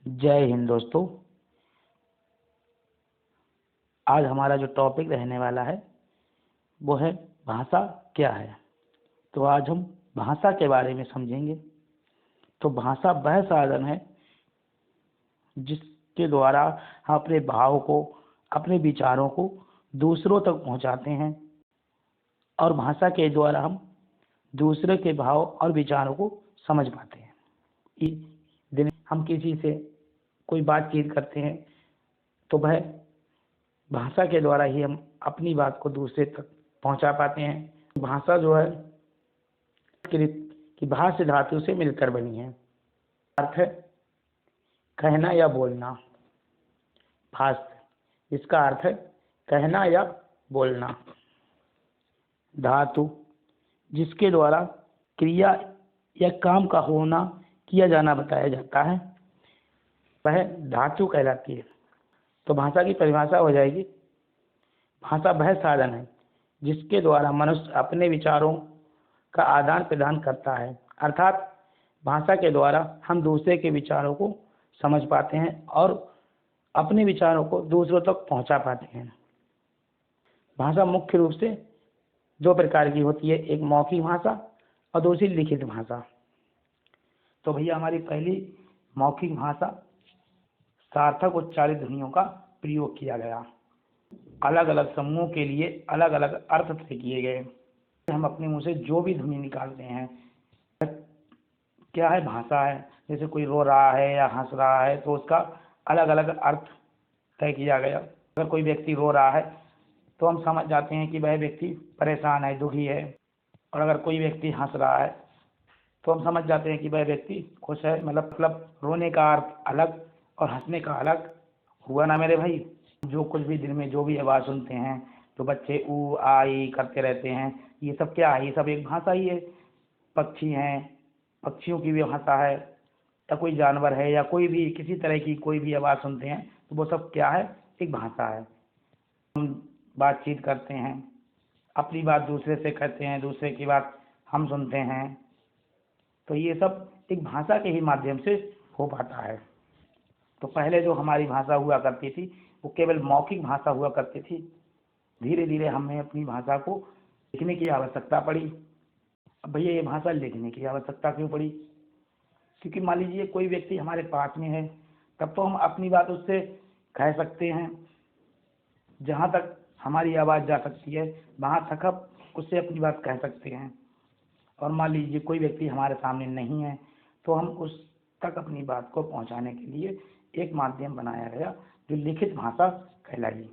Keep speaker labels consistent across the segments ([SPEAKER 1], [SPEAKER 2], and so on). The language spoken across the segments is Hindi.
[SPEAKER 1] जय हिंद दोस्तों। आज हमारा जो टॉपिक रहने वाला है वो है भाषा क्या है। तो आज हम भाषा के बारे में समझेंगे। तो भाषा वह साधन है जिसके द्वारा हम अपने भाव को, अपने विचारों को दूसरों तक पहुंचाते हैं और भाषा के द्वारा हम दूसरे के भाव और विचारों को समझ पाते हैं। दिन हम किसी से कोई बातचीत करते हैं तो वह भाषा के द्वारा ही हम अपनी बात को दूसरे तक पहुंचा पाते हैं। भाषा जो है कि भाष धातु से मिलकर बनी है। अर्थ है कहना या बोलना। भाष इसका अर्थ है कहना या बोलना। धातु जिसके द्वारा क्रिया या काम का होना, किया जाना बताया जाता है, वह धातु कहलाती है। तो भाषा की परिभाषा हो जाएगी, भाषा वह साधन है जिसके द्वारा मनुष्य अपने विचारों का आदान प्रदान करता है। अर्थात भाषा के द्वारा हम दूसरे के विचारों को समझ पाते हैं और अपने विचारों को दूसरों तक पहुंचा पाते हैं। भाषा मुख्य रूप से दो प्रकार की होती है, एक मौखिक भाषा और दूसरी लिखित भाषा। तो भैया हमारी पहली मौखिक भाषा सार्थक उच्चारित ध्वनियों का प्रयोग किया गया। अलग अलग समूहों के लिए अलग अलग अर्थ तय किए गए। हम अपने मुंह से जो भी ध्वनि निकालते हैं क्या है, भाषा है। जैसे कोई रो रहा है या हंस रहा है तो उसका अलग अलग अर्थ तय किया गया। अगर कोई व्यक्ति रो रहा है तो हम समझ जाते हैं कि वह व्यक्ति परेशान है, दुखी है। और अगर कोई व्यक्ति हंस रहा है तो हम समझ जाते हैं कि वह व्यक्ति खुश है। मतलब रोने का अर्थ अलग और हंसने का अलग हुआ ना मेरे भाई। जो कुछ भी दिन में जो भी आवाज़ सुनते हैं तो बच्चे ऊ आई करते रहते हैं, ये सब क्या है? ये सब एक भाषा ही है। पक्षी हैं, पक्षियों की भी भाषा है। या कोई जानवर है या कोई भी किसी तरह की कोई भी आवाज़ सुनते हैं तो वो सब क्या है? एक भाषा है। हम बातचीत करते हैं, अपनी बात दूसरे से कहते हैं, दूसरे की बात हम सुनते हैं, तो ये सब एक भाषा के ही माध्यम से हो पाता है। तो पहले जो हमारी भाषा हुआ करती थी वो केवल मौखिक भाषा हुआ करती थी। धीरे धीरे हमें अपनी भाषा को लिखने की आवश्यकता पड़ी। अब भैया ये भाषा लिखने की आवश्यकता क्यों पड़ी? क्योंकि मान लीजिए कोई व्यक्ति हमारे पास में है तब तो हम अपनी बात उससे कह सकते हैं। जहाँ तक हमारी आवाज़ जा सकती है वहाँ तक हम उससे अपनी बात कह सकते हैं। और मान लीजिए कोई व्यक्ति हमारे सामने नहीं है तो हम उस तक अपनी बात को पहुंचाने के लिए एक माध्यम बनाया गया जो लिखित भाषा कहलाई।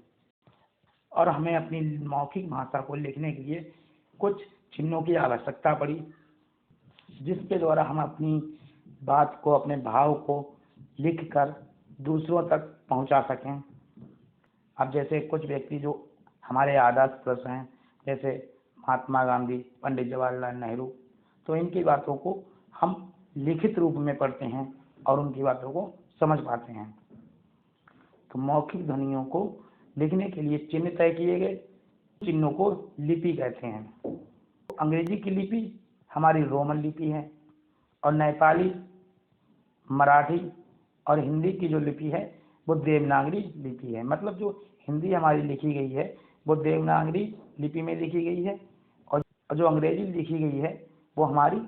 [SPEAKER 1] और हमें अपनी मौखिक भाषा को लिखने के लिए कुछ चिन्हों की आवश्यकता पड़ी जिसके द्वारा हम अपनी बात को, अपने भाव को लिखकर दूसरों तक पहुंचा सकें। अब जैसे कुछ व्यक्ति जो हमारे आदर्श पुरुष हैं, जैसे महात्मा गांधी, पंडित जवाहरलाल नेहरू, तो इनकी बातों को हम लिखित रूप में पढ़ते हैं और उनकी बातों को समझ पाते हैं। तो मौखिक ध्वनियों को लिखने के लिए चिन्ह तय किए गए। चिन्हों को लिपि कहते हैं। अंग्रेजी की लिपि हमारी रोमन लिपि है और नेपाली, मराठी और हिंदी की जो लिपि है वो देवनागरी लिपि है। मतलब जो हिंदी हमारी लिखी गई है वो देवनागरी लिपि में लिखी गई है और जो अंग्रेजी लिखी गई है वो हमारी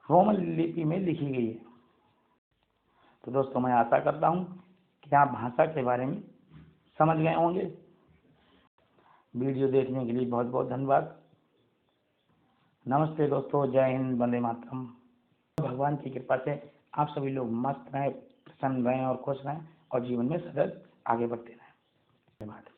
[SPEAKER 1] रोमन लिपि में लिखी गई है। तो दोस्तों मैं आशा करता हूँ कि आप भाषा के बारे में समझ गए होंगे। वीडियो देखने के लिए बहुत बहुत धन्यवाद। नमस्ते दोस्तों, जय हिंद, वंदे मातरम। भगवान की कृपा से आप सभी लोग मस्त रहें, प्रसन्न रहें और खुश रहें और जीवन में सदैव आगे बढ़ते रहें। धन्यवाद।